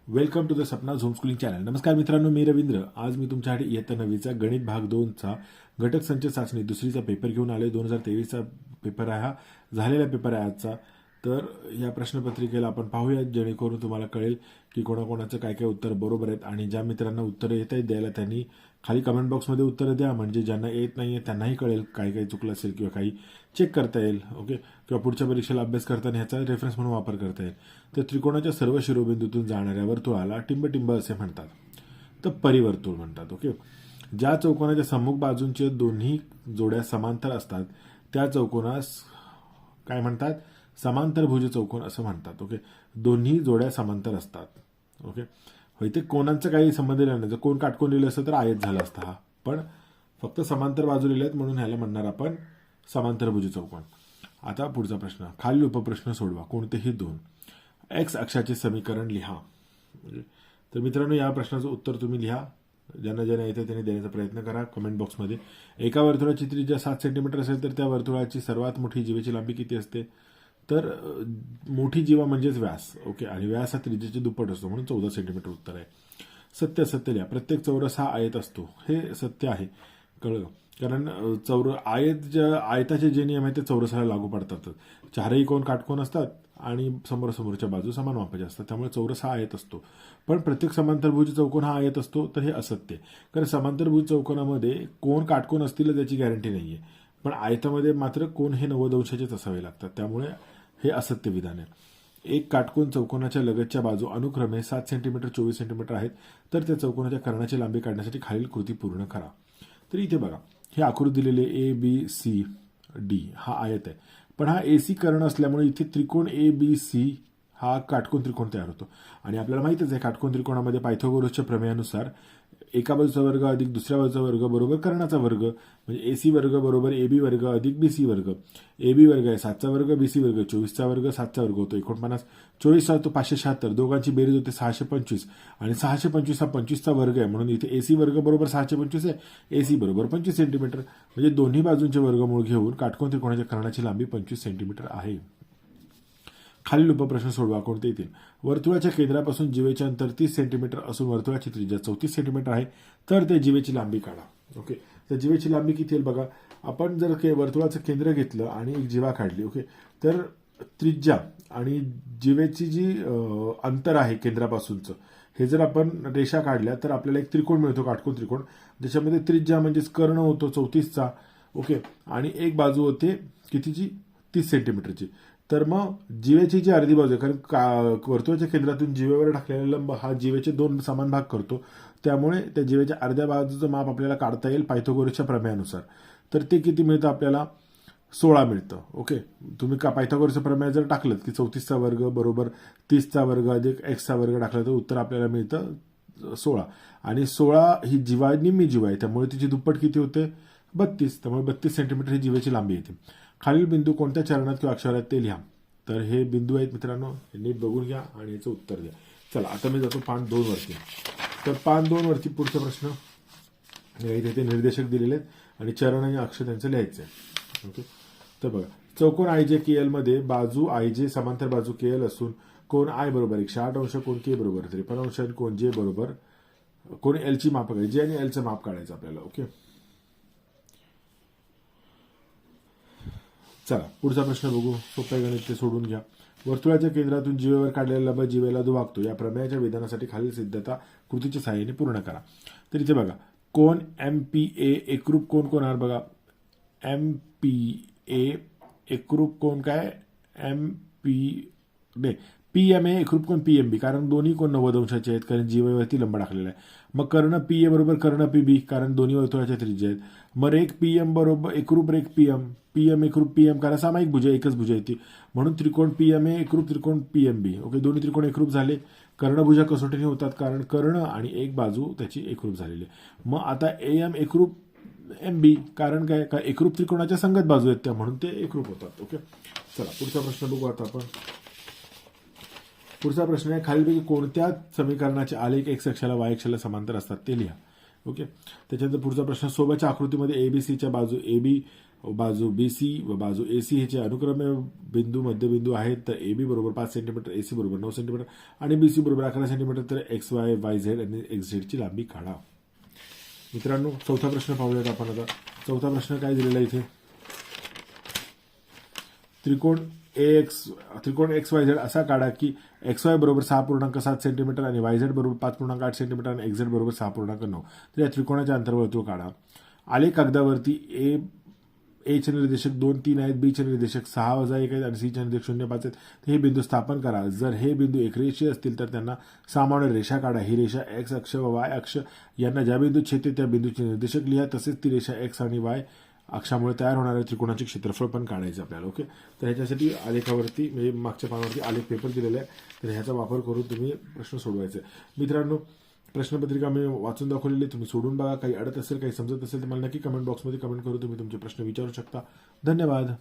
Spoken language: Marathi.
वेलकम टू द सपना झोम स्कूलिंग चॅनल. नमस्कार मित्रांनो, मी रवींद्र. आज मी तुमच्यासाठी इयत्ता 9वीचा गणित भाग 2चा घटक संच चाचणी दुसरीचा पेपर घेऊन आले. 2023चा पेपर आहे हा, झालेला पेपर आहे आजचा. तर या प्रश्नपत्रिकेला आपण पाहूया, जेणेकरून तुम्हाला कळेल की कोणाकोणाचं काय काय उत्तर बरोबर आहेत. आणि ज्या मित्रांना उत्तरं येत आहेत द्यायला त्यांनी खाली कमेंट बॉक्समध्ये उत्तरं द्या, म्हणजे ज्यांना येत नाही आहे त्यांनाही कळेल काय काय चुकलं असेल किंवा काही चेक करता येईल. ओके, किंवा पुढच्या परीक्षेला अभ्यास करताना ह्याचा रेफरन्स म्हणून वापर करता येईल. तर त्रिकोणाच्या सर्व शिरोबिंदूतून जाणाऱ्या वर्तुळाला टिंबटिंब असे म्हणतात, तर परिवर्तुळ म्हणतात. ओके, ज्या चौकोनाच्या सम्मुख बाजूंचे दोन्ही जोड्या समांतर असतात त्या चौकोनास काय म्हणतात? समांतरभुज चौकोन असं म्हणतात. ओके, दोन्ही जोड्या समांतर असतात. ओके, होय, ते कोणांचं काही संबंध नाही. जर कोण काटकोन लिहिलं असतं तर आयत झाला असता हा, पण फक्त समांतर बाजू लिहिल्यात म्हणून ह्याला म्हणणार आपण समांतरभुज चौकोन. आता पुढचा प्रश्न, खालील उपप्रश्न सोडवा. कोणतेही दोन एक्स अक्षाचे समीकरण लिहा. तर मित्रांनो, या प्रश्नाचं उत्तर तुम्ही लिहा. ज्यांना ज्यांना येतं त्यांनी देण्याचा प्रयत्न करा कमेंट बॉक्समध्ये. एका वर्तुळाची त्रिज्या 7 सेंटीमीटर असेल तर त्या वर्तुळाची सर्वात मोठी जीवेची लांबी किती असते? तर मोठी जीवा म्हणजेच व्यास. ओके, आणि व्यास हा त्रिज्येचे दुप्पट असतो म्हणून 14 सेंटीमीटर उत्तर आहे. सत्य असत्य लिहा. प्रत्येक चौरस हा आयत असतो. हे सत्य आहे, कळलं? कारण आयताचे जे नियम आहेत ते चौरसाला लागू पडतात. चारही कोण काटकोन असतात आणि समोरासमोरच्या बाजू समान मापाच्या असतात, त्यामुळे चौरस हा आयत असतो. पण प्रत्येक समांतरभुज चौकोन हा आयत असतो, तर हे असत्य. कारण समांतरभुज चौकोनामध्ये कोण काटकोन असतील याची गॅरंटी नाहीये, पण आयतामध्ये मात्र कोण हे 90 अंशाचेच असावे लागतात, त्यामुळे हे असत्य विधान आहे. एक काटकोन चौकोनाच्या लगतच्या बाजू अनुक्रमे 7 सेंटीमीटर 24 सेंटीमीटर आहेत, तर त्या चौकोनाच्या कर्णाची लांबी काढण्यासाठी खालील कृती पूर्ण करा. तर इथे बघा, हे आकृती दिलेले ABCD हा आयत आहे, पण हा AC कर्ण असल्यामुळे इथे त्रिकोण ABC हा काटकोन त्रिकोण तयार होतो. आणि आपल्याला माहितच आहे, काटकोन त्रिकोणामध्ये पायथागोरसच्या प्रमेयानुसार एका बाजूचा वर्ग अधिक दुसऱ्या बाजूचा वर्ग बरोबर कर्णाचा वर्ग, म्हणजे AC वर्ग बरोबर AB वर्ग अधिक BC वर्ग. AB वर्ग आहे 7चा वर्ग, BC वर्ग 24चा वर्ग, 7चा वर्ग होतो 49, 24 होतो 576, दोघांची बेरीज होते 625, आणि 625 हा 25चा वर्ग आहे, म्हणून इथे AC वर्ग बरोबर 625 आहे, AC बरोबर 25 सेंटीमीटर. म्हणजे दोन्ही बाजूंचे वर्गमूळ घेऊन काटकोन त्रिकोणाच्या कर्णाची लांबी 25 सेंटीमीटर आहे. खालील उपप्रश्न सोडवा. कोणते येतील? वर्तुळाच्या केंद्रापासून जीवेचे अंतर 30 सेंटीमीटर असून वर्तुळाची त्रिज्या 34 सेंटीमीटर आहे, तर ते जीवेची लांबी काढा. ओके, तर जीवेची लांबी किती येईल बघा. आपण जर वर्तुळाचं केंद्र घेतलं आणि एक जीवा काढली, ओके, तर त्रिज्या आणि जीवेची जी अंतर आहे केंद्रापासूनचं, हे जर आपण रेषा काढल्या तर आपल्याला एक त्रिकोण मिळतो, काटकोन त्रिकोण, ज्याच्यामध्ये त्रिज्या म्हणजेच कर्ण होतो 34चा. ओके, आणि एक बाजू होते कितीची? 30 सेंटीमीटरची. तर मग जीवेची जी अर्धी बाजू आहे, कारण वर्तुळाच्या केंद्रातून जीवेवर टाकलेला लंब हा जीवेचे 2 समान भाग करतो, त्यामुळे त्या जीवेच्या अर्ध्या बाजूचं माप आपल्याला काढता येईल पायथागोरसच्या प्रमेयानुसार. तर ते किती मिळतं आपल्याला? 16 मिळतं. ओके, तुम्ही पायथागोरसचं प्रमेय जर टाकलं की 34चा वर्ग बरोबर 30चा वर्ग अधिक एक्सचा वर्ग टाकला तर उत्तर आपल्याला मिळतं 16. आणि 16 ही जीवा निम्मी जीवा आहे, त्यामुळे तिची दुप्पट किती होते? 32. त्यामुळे 32 सेंटीमीटर ही जीवेची लांबी येते. खालील बिंदू कोणत्या चरणात किंवा अक्षरात ते लिहा. तर हे बिंदू आहेत मित्रांनो, नीट बघून घ्या आणि याचं उत्तर द्या. चला, आता मी जातो पान 2 वरती. तर पान 2 वरती पुढचा प्रश्न, इथे ते निर्देशक दिलेले आहेत आणि चरण आणि अक्षर त्यांचं लिहायचं आहे. ओके, तर बघा, चौकोन IJKL मध्ये बाजू IJ समांतर बाजू KL असून कोण I बरोबर 108 अंश, कोण K बरोबर 53 अंश आणि कोण J बरोबर, कोण L ची माप काढायची, J आणि L चं माप काढायचं आपल्याला. ओके, चला पुढचा प्रश्न बघू. सोपे गणित ते सोडून घ्या. वर्तुळाच्या केंद्रातून जीवेवर काढलेला लंब जीवेला दुभागतो. या प्रमेयाच्या विधानासाठी खालील सिद्धता कृतीच्या सहाय्याने पूर्ण करा. तर इथे बघा, कोण MPA एकरूप कोण कोण आहे बघा. MPA एकरूप कोण काय? PMA एकरूप कोण PMB, कारण दोन्ही कोण 90 अंशाचे आहेत, कारण जीवेवरती लंब टाकलेला आहे. मग कर्ण PA बरोबर कर्ण PB, कारण दोन्ही वर्तुळाच्या त्रिज्या आहेत. मग रेख PM बरोबर एकरूप रेख PM एकरूप PM, कारण सामायिक भुजा एकच भुजा येते, म्हणून त्रिकोण PMA एकरूप त्रिकोण PMB. ओके, दोन्ही त्रिकोण एकरूप झाले. कर्णभुजा कसोटीने होतात, कारण कर्ण आणि एक बाजू त्याची एकरूप झालेली. मग आता AM एकरूप MB, कारण काय एकरूप त्रिकोणाच्या संगत बाजू आहेत त्या, म्हणून ते एकरूप होतात. ओके, चला पुढचा प्रश्न बघू. आता आपण पुढचा प्रश्न आहे, खालीलपैकी कोणत्या समीकरणाचे आलेख एक्स अक्षाला वाय अक्षाला समांतर असतात ते लिहा. ओके, त्याच्यानंतर पुढचा प्रश्न, सोबतच्या आकृतीमध्ये ABCच्या बाजू AB बाजू BC व बाजू AC ह्याचे अनुक्रमे बिंदू मध्यबिंदू आहेत. तर AB बरोबर 5 सेंटीमीटर, AC बरोबर 9 सेंटीमीटर आणि BC बरोबर 11 सेंटीमीटर. तर XY YZ आणि XZ ची लांबी काढा. मित्रांनो, चौथा प्रश्न पाहूयात आपण आता. चौथा प्रश्न काय दिलेला इथे, त्रिकोण XYZ असा काढा की XY बरोबर 6.7 सेंटीमीटर आणि YZ बरोबर 5.8 सेंटीमीटर आणि XZ बरोबर 6.9. तर या त्रिकोणाच्या अंतर्वर्तुळ काढा. आलेख कागदावरती ए चे निर्देशक 2, 3 आहेत, बी चे निर्देशक 6 वजा 1 आहेत आणि सी चे निर्देशक 0, 5 आहेत. तर हे बिंदू स्थापन करा. जर हे बिंदू एकरेषीय असतील तर त्यांना सामान्य रेषा काढा. ही रेषा X अक्ष व Y अक्ष यांना ज्या बिंदूत छेदते त्या बिंदूचे निर्देशक लिहा. तसेच ती रेषा X आणि Y अक्षामुळे तयार होणाऱ्या त्रिकोणाचे क्षेत्रफळ पण काढायचे आपल्याला. ओके, तर ह्याच्यासाठी आलेखावरती म्हणजे मागच्या पानावरती आलेख पेपर दिलेला आहे. तर ह्याचा वापर करून तुम्ही प्रश्न सोडवायचे. मित्रांनो, प्रश्नपत्रिका मी वाचून दाखवलेली, तुम्ही सोडून बघा. काही अडत असेल, काही समजत असेल तर मला नक्की कमेंट बॉक्समध्ये कमेंट करून तुम्ही तुमचे प्रश्न विचारू शकता. धन्यवाद.